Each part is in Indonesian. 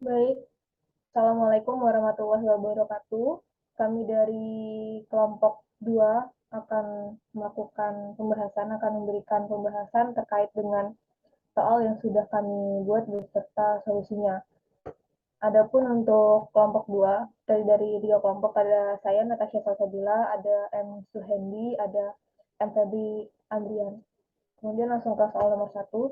Baik, Assalamualaikum warahmatullahi wabarakatuh. Kami dari kelompok 2 akan memberikan pembahasan terkait dengan soal yang sudah kami buat beserta solusinya. Adapun untuk kelompok 2, dari 3 kelompok ada saya Natasha Salsabila, ada M Suhendi, ada M Febri Andrian. Kemudian langsung ke soal nomor 1.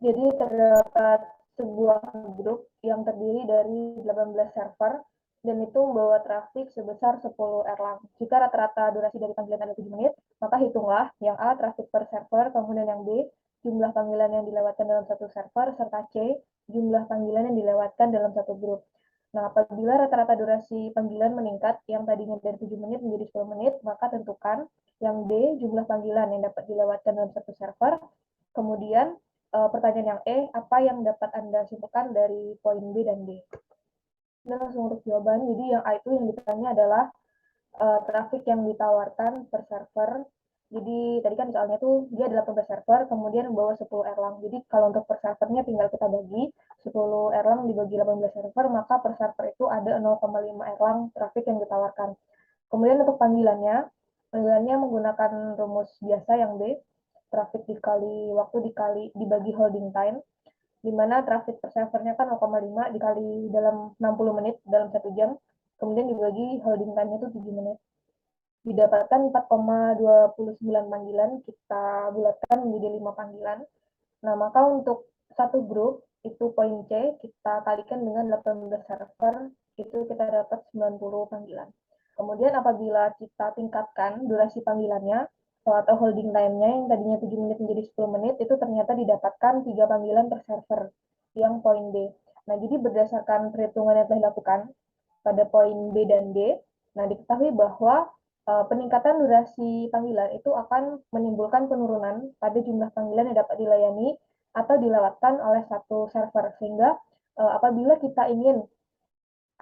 Jadi terdapat sebuah grup yang terdiri dari 18 server dan itu membawa trafik sebesar 10 erlang. Jika rata-rata durasi dari panggilan ada 7 menit, maka hitunglah yang A trafik per server, kemudian yang B jumlah panggilan yang dilewatkan dalam satu server, serta C jumlah panggilan yang dilewatkan dalam satu grup. Nah, apabila rata-rata durasi panggilan meningkat yang tadinya dari 7 menit menjadi 10 menit, maka tentukan yang D jumlah panggilan yang dapat dilewatkan dalam satu server. Kemudian pertanyaan yang E, apa yang dapat Anda simpulkan dari poin B dan D? Nah, langsung untuk jawaban. Jadi yang A itu yang ditanya adalah traffic yang ditawarkan per server. Jadi tadi kan soalnya tuh dia adalah per server, kemudian membawa 10 erlang. Jadi kalau untuk per servernya tinggal kita bagi 10 erlang dibagi 18 server, maka per server itu ada 0,5 erlang traffic yang ditawarkan. Kemudian untuk panggilannya menggunakan rumus biasa yang B, traffic dikali waktu dibagi holding time, di mana traffic per servernya kan 0,5 dikali dalam 60 menit dalam 1 jam, kemudian dibagi holding time-nya itu 7 menit. Didapatkan 4,29 panggilan, kita bulatkan menjadi 5 panggilan. Nah, maka untuk satu grup, itu poin C, kita kalikan dengan 18 server, itu kita dapat 90 panggilan. Kemudian apabila kita tingkatkan durasi panggilannya, atau holding time-nya yang tadinya 7 menit menjadi 10 menit, itu ternyata didapatkan 3 panggilan per server, yang poin D. Nah, jadi berdasarkan perhitungan yang telah dilakukan pada poin B dan D, nah diketahui bahwa peningkatan durasi panggilan itu akan menimbulkan penurunan pada jumlah panggilan yang dapat dilayani atau dilewatkan oleh satu server. Sehingga apabila kita ingin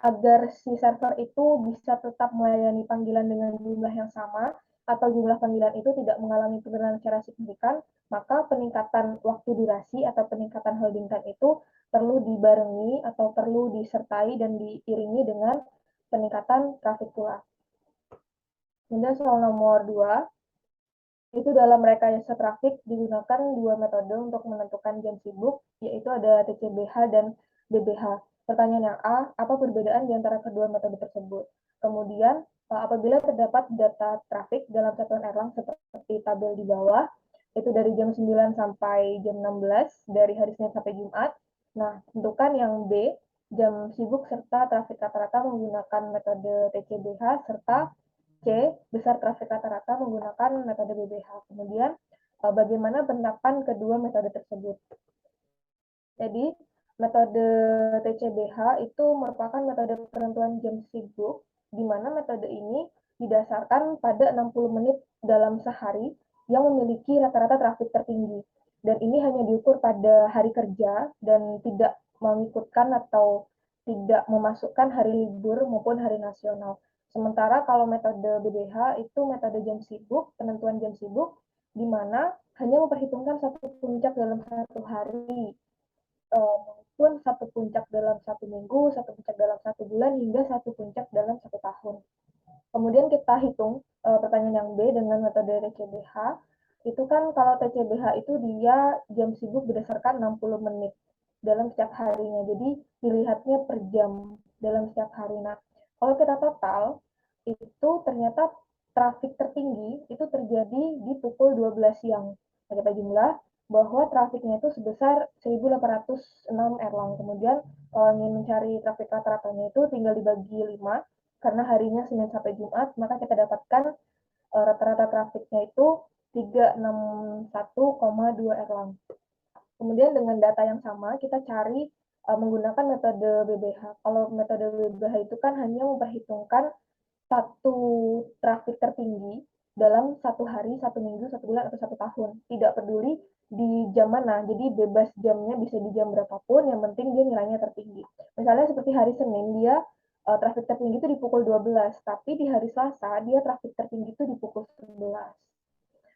agar si server itu bisa tetap melayani panggilan dengan jumlah yang sama atau jumlah panggilan itu tidak mengalami penurunan secara signifikan, maka peningkatan waktu durasi atau peningkatan holding time itu perlu dibarengi atau perlu disertai dan diiringi dengan peningkatan traffic pula. Kemudian soal nomor 2, itu dalam rekayasa trafik digunakan dua metode untuk menentukan jam sibuk, yaitu ada TCBH dan BBH. Pertanyaan yang A, apa perbedaan di antara kedua metode tersebut? Kemudian, apabila terdapat data trafik dalam satuan erlang seperti tabel di bawah, itu dari jam 9 sampai jam 16, dari hari Senin sampai Jumat. Nah, tentukan yang B, jam sibuk serta trafik rata-rata menggunakan metode TCBH serta C, besar trafik rata-rata menggunakan metode BBH. Kemudian, bagaimana penerapan kedua metode tersebut? Jadi, metode TCBH itu merupakan metode penentuan jam sibuk, di mana metode ini didasarkan pada 60 menit dalam sehari yang memiliki rata-rata trafik tertinggi. Dan ini hanya diukur pada hari kerja dan tidak mengikutkan atau tidak memasukkan hari libur maupun hari nasional. Sementara kalau metode BBH itu metode jam sibuk, penentuan jam sibuk, di mana hanya memperhitungkan satu puncak dalam satu hari, maupun satu puncak dalam 1 minggu, satu puncak dalam 1 bulan, hingga satu puncak dalam 1 tahun. Kemudian kita hitung pertanyaan yang B dengan metode TCBH. Itu kan kalau TCBH itu dia jam sibuk berdasarkan 60 menit dalam setiap harinya. Jadi dilihatnya per jam dalam setiap hari. Nah, kalau kita total, itu ternyata trafik tertinggi itu terjadi di pukul 12 siang. Nah, kita jumlah bahwa trafiknya itu sebesar 1.806 erlang. Kemudian kalau ingin mencari trafik rata-ratanya itu tinggal dibagi 5, karena harinya Senin sampai Jumat, maka kita dapatkan rata-rata trafiknya itu 361,2 erlang. Kemudian dengan data yang sama kita cari menggunakan metode BBH. Kalau metode BBH itu kan hanya memperhitungkan satu trafik tertinggi dalam 1 hari, 1 minggu, 1 bulan, atau 1 tahun. Tidak peduli di jam mana, jadi bebas jamnya bisa di jam berapapun, yang penting dia nilainya tertinggi. Misalnya seperti hari Senin, dia trafik tertinggi itu di pukul 12, tapi di hari Selasa dia trafik tertinggi itu di pukul 11.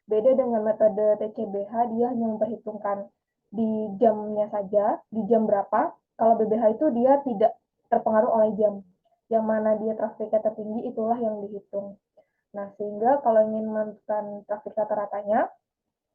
Beda dengan metode TCBH, dia hanya memperhitungkan di jamnya saja, di jam berapa, Kalau BBH itu dia tidak terpengaruh oleh jam. Yang mana dia trafiknya tertinggi itulah yang dihitung. Nah, sehingga kalau ingin menentukan trafik rata-ratanya,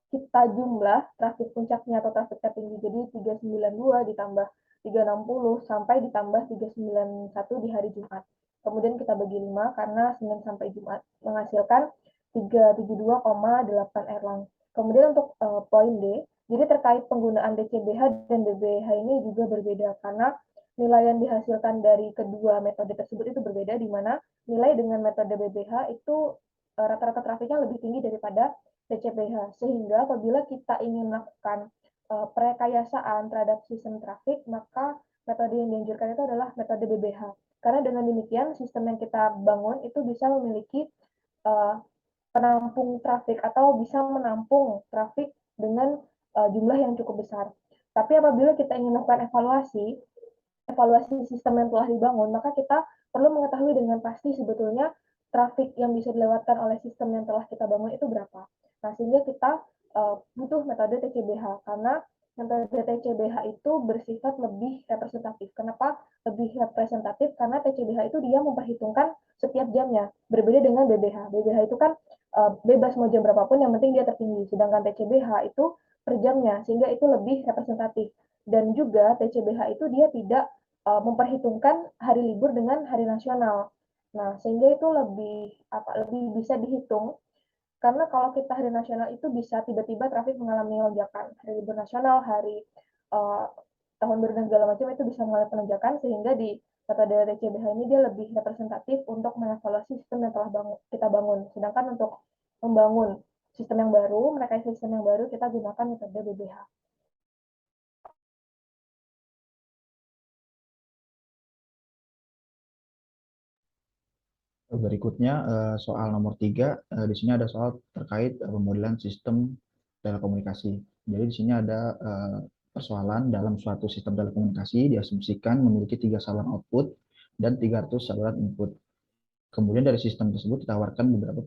kita jumlah trafik puncaknya atau trafik tertinggi. Jadi 392 ditambah 360 sampai ditambah 391 di hari Jumat. Kemudian kita bagi 5 karena Senin sampai Jumat menghasilkan 372,8 Erlang. Kemudian untuk poin D, jadi terkait penggunaan DCBH dan BBH ini juga berbeda karena nilai yang dihasilkan dari kedua metode tersebut itu berbeda, di mana nilai dengan metode BBH itu rata-rata trafiknya lebih tinggi daripada TCPH. Sehingga apabila kita ingin melakukan perekayasaan terhadap sistem trafik, maka metode yang dianjurkan itu adalah metode BBH. Karena dengan demikian sistem yang kita bangun itu bisa memiliki uh, penampung trafik atau bisa menampung trafik dengan jumlah yang cukup besar. Tapi apabila kita ingin melakukan evaluasi sistem yang telah dibangun, maka kita perlu mengetahui dengan pasti sebetulnya trafik yang bisa dilewatkan oleh sistem yang telah kita bangun itu berapa. Nah, sehingga kita butuh metode TCBH karena metode TCBH itu bersifat lebih representatif. Kenapa lebih representatif? Karena TCBH itu dia memperhitungkan setiap jamnya, berbeda dengan BBH. BBH itu kan bebas mau jam berapapun, yang penting dia tertinggi. Sedangkan TCBH itu per jamnya, sehingga itu lebih representatif. Dan juga TCBH itu dia tidak memperhitungkan hari libur dengan hari nasional. Nah, sehingga itu lebih bisa dihitung karena kalau kita hari nasional itu bisa tiba-tiba trafik mengalami lonjakan. Hari libur nasional, hari uh, tahun baru dan segala macam itu bisa mengalami penonjakan sehingga di metode TCBH ini dia lebih representatif untuk mengevaluasi sistem yang telah kita bangun. Sedangkan untuk membangun sistem yang baru, merekayasa sistem yang baru, kita gunakan metode BBH. Berikutnya soal nomor 3, di sini ada soal terkait pemodelan sistem telekomunikasi. Jadi di sini ada persoalan dalam suatu sistem telekomunikasi diasumsikan memiliki 3 saluran output dan 300 saluran input. Kemudian dari sistem tersebut ditawarkan beberapa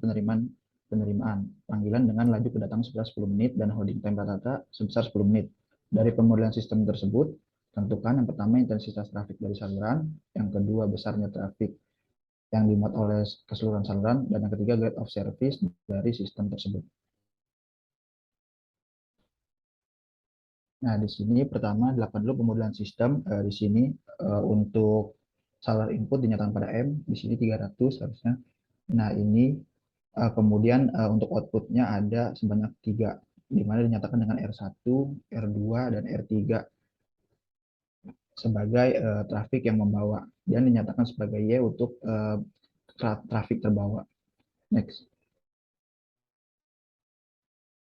penerimaan panggilan dengan laju kedatangan sebesar 10 menit dan holding time rata-rata sebesar 10 menit. Dari pemodelan sistem tersebut, tentukan yang pertama intensitas trafik dari saluran, yang kedua besarnya trafik yang dimuat oleh keseluruhan saluran, dan yang ketiga grade of service dari sistem tersebut. Nah, di sini pertama dilakukan dulu pemodelan sistem. Di sini untuk saluran input dinyatakan pada M, di sini 300 harusnya. Nah, ini kemudian untuk outputnya ada sebanyak 3, di mana dinyatakan dengan R1, R2, dan R3 sebagai trafik yang membawa, dan dinyatakan sebagai Y untuk trafik terbawa. Next.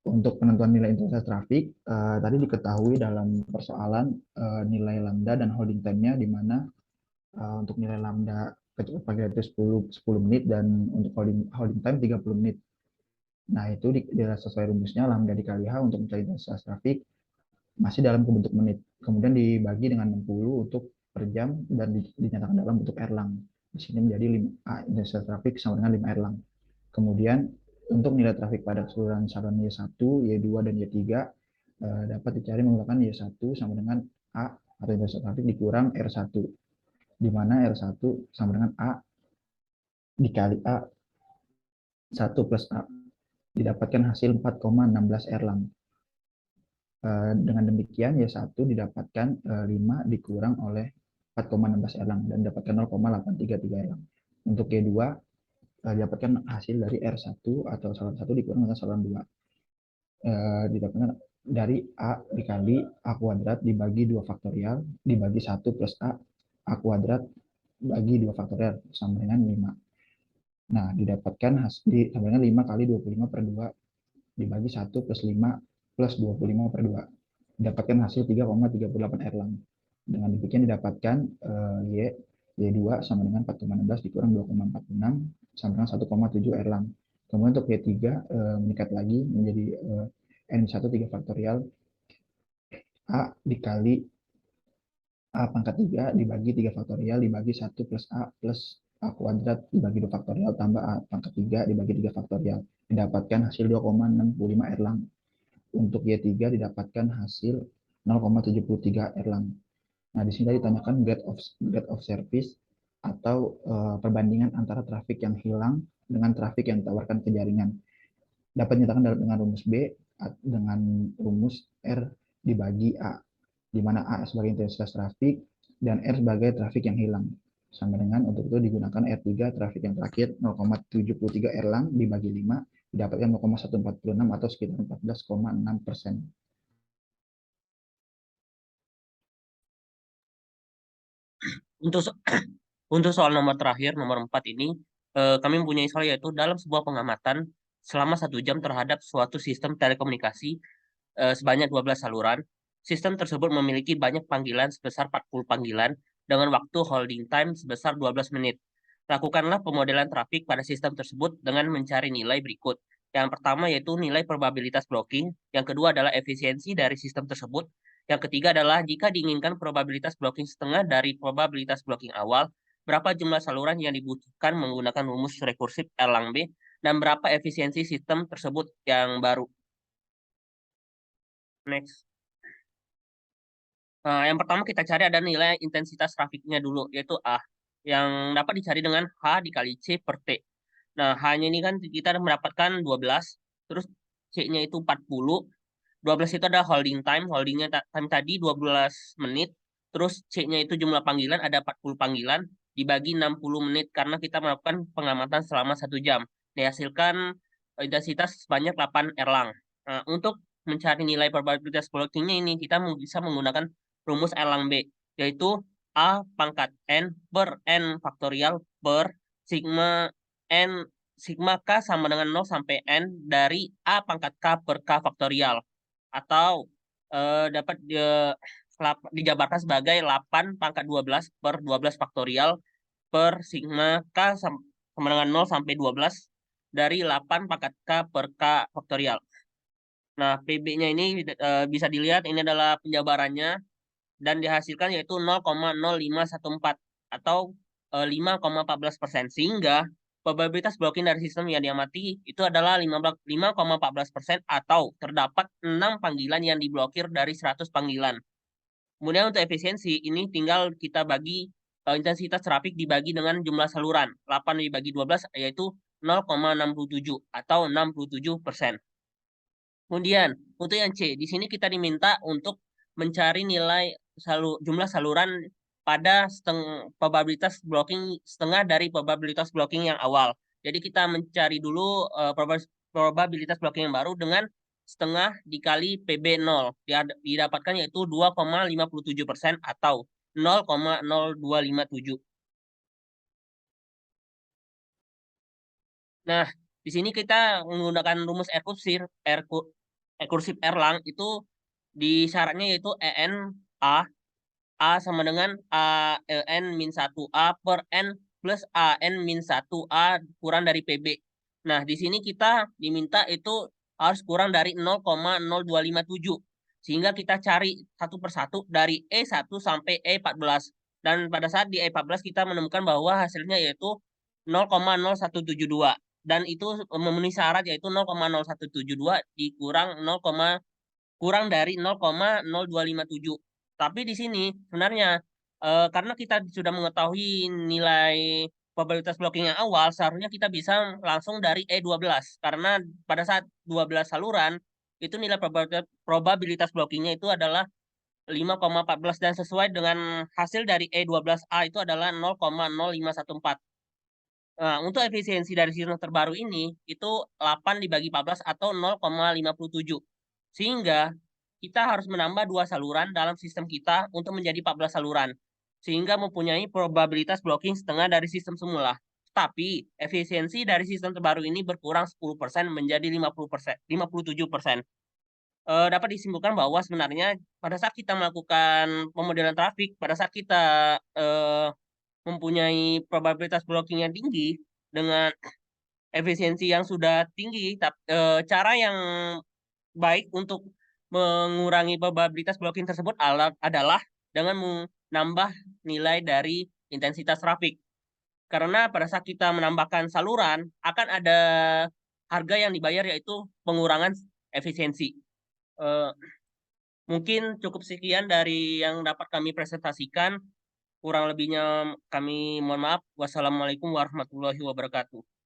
Untuk penentuan nilai intensitas trafik, tadi diketahui dalam persoalan nilai lambda dan holding time-nya, di mana untuk nilai lambda kecepatan panggilan itu 10 menit dan untuk holding time 30 menit. Nah, itu sesuai rumusnya lambda dikali H untuk mencari intensitas trafik masih dalam bentuk menit. Kemudian dibagi dengan 60 untuk per jam dan dinyatakan dalam bentuk Erlang. Di sini menjadi 5, intensitas trafik sama dengan 5 Erlang. Kemudian untuk nilai trafik pada keseluruhan saluran Y1, Y2, dan Y3 dapat dicari menggunakan Y1 sama dengan A atau intensitas trafik dikurang R1, di mana R1 sama dengan A dikali A1 plus A, didapatkan hasil 4,16 Erlang. Dengan demikian Y1 didapatkan 5 dikurang oleh 4,16 Erlang dan didapatkan 0,833 Erlang. Untuk Y2 didapatkan hasil dari R1 atau saluran 1 dikurang dengan saluran 2. Didapatkan dari A dikali A kuadrat dibagi 2 faktorial dibagi 1 plus A kuadrat bagi 2 faktorial sama dengan 5. Nah, didapatkan hasil sama dengan 5 kali 25 per 2 dibagi 1 plus 5 plus 25 per 2. Didapatkan hasil 3,38 Erlang. Dengan demikian didapatkan Y2 sama dengan 4,16 dikurang 2,46 sama dengan 1,7 Erlang. Kemudian untuk Y3 meningkat lagi menjadi N1 3 faktorial A dikali A pangkat 3 dibagi 3 faktorial dibagi 1 plus A kuadrat dibagi 2 faktorial tambah A pangkat 3 dibagi 3 faktorial. Didapatkan hasil 2,65 Erlang. Untuk Y3 didapatkan hasil 0,73 Erlang. Nah, di sini ditanyakan grade of service atau perbandingan antara trafik yang hilang dengan trafik yang ditawarkan ke jaringan. Dapat dinyatakan dengan rumus B dengan rumus R dibagi A, di mana A sebagai intensitas trafik dan R sebagai trafik yang hilang. Sama dengan untuk itu digunakan R3 trafik yang terakhir 0,73 Erlang dibagi 5 didapatkan 0,146 atau sekitar 14,6%. Untuk untuk soal nomor terakhir, nomor 4 ini, kami mempunyai soal yaitu dalam sebuah pengamatan selama 1 jam terhadap suatu sistem telekomunikasi sebanyak 12 saluran. Sistem tersebut memiliki banyak panggilan sebesar 40 panggilan dengan waktu holding time sebesar 12 menit. Lakukanlah pemodelan trafik pada sistem tersebut dengan mencari nilai berikut. Yang pertama yaitu nilai probabilitas blocking, yang kedua adalah efisiensi dari sistem tersebut, yang ketiga adalah jika diinginkan probabilitas blocking setengah dari probabilitas blocking awal, berapa jumlah saluran yang dibutuhkan menggunakan rumus rekursif Erlang B, dan berapa efisiensi sistem tersebut yang baru. Next. Yang pertama kita cari ada nilai intensitas trafiknya dulu, yaitu A, yang dapat dicari dengan H dikali C per T. Nah, H-nya ini kan kita mendapatkan 12, terus C-nya itu 40. 12 itu ada holding time, holdingnya time tadi 12 menit, terus C-nya itu jumlah panggilan, ada 40 panggilan, dibagi 60 menit, karena kita melakukan pengamatan selama 1 jam. Dihasilkan intensitas sebanyak 8 Erlang. Nah, untuk mencari nilai probabilitas blockingnya ini, kita bisa menggunakan rumus Erlang B, yaitu A pangkat N per N faktorial per sigma N sigma K sama dengan 0 sampai N dari A pangkat K per K faktorial. Atau dapat dijabarkan sebagai 8 pangkat 12 per 12 faktorial per sigma K sama dengan 0 sampai 12 dari 8 pangkat K per K faktorial. Nah, PB-nya ini bisa dilihat, ini adalah penjabarannya, dan dihasilkan yaitu 0,0514 atau 5,14%, sehingga probabilitas blocking dari sistem yang diamati itu adalah 5,14% atau terdapat 6 panggilan yang diblokir dari 100 panggilan. Kemudian untuk efisiensi ini tinggal kita bagi intensitas trafik dibagi dengan jumlah saluran. 8 dibagi 12 yaitu 0,67 atau 67%. Kemudian untuk yang C, di sini kita diminta untuk mencari nilai jumlah saluran pada probabilitas blocking setengah dari probabilitas blocking yang awal. Jadi kita mencari dulu probabilitas blocking yang baru dengan setengah dikali PB0. Didapatkan yaitu 2,57% atau 0,0257. Nah, di sini kita menggunakan rumus rekursif Erlang itu di syaratnya yaitu EN A. A sama dengan A N min 1 A per N plus A N min 1 A kurang dari PB. Nah, di sini kita diminta itu harus kurang dari 0,0257. Sehingga kita cari satu persatu dari E1 sampai E14. Dan pada saat di E14 kita menemukan bahwa hasilnya yaitu 0,0172. Dan itu memenuhi syarat yaitu 0,0172 dikurang kurang dari 0,0257. Tapi di sini sebenarnya karena kita sudah mengetahui nilai probabilitas blocking yang awal, seharusnya kita bisa langsung dari E12. Karena pada saat 12 saluran, itu nilai probabilitas blockingnya itu adalah 5,14 dan sesuai dengan hasil dari E12A itu adalah 0,0514. Nah, untuk efisiensi dari sistem terbaru ini, itu 8 dibagi 14 atau 0,57. Sehingga kita harus menambah 2 saluran dalam sistem kita untuk menjadi 14 saluran. Sehingga mempunyai probabilitas blocking setengah dari sistem semula. Tapi efisiensi dari sistem terbaru ini berkurang 10% menjadi 50%, 57%. Dapat disimpulkan bahwa sebenarnya pada saat kita melakukan pemodelan trafik, pada saat kita mempunyai probabilitas blocking yang tinggi dengan efisiensi yang sudah tinggi, cara yang baik untuk mengurangi probabilitas blocking tersebut adalah dengan menambah nilai dari intensitas trafik. Karena pada saat kita menambahkan saluran, akan ada harga yang dibayar yaitu pengurangan efisiensi. Mungkin cukup sekian dari yang dapat kami presentasikan. Kurang lebihnya kami mohon maaf. Wassalamualaikum warahmatullahi wabarakatuh.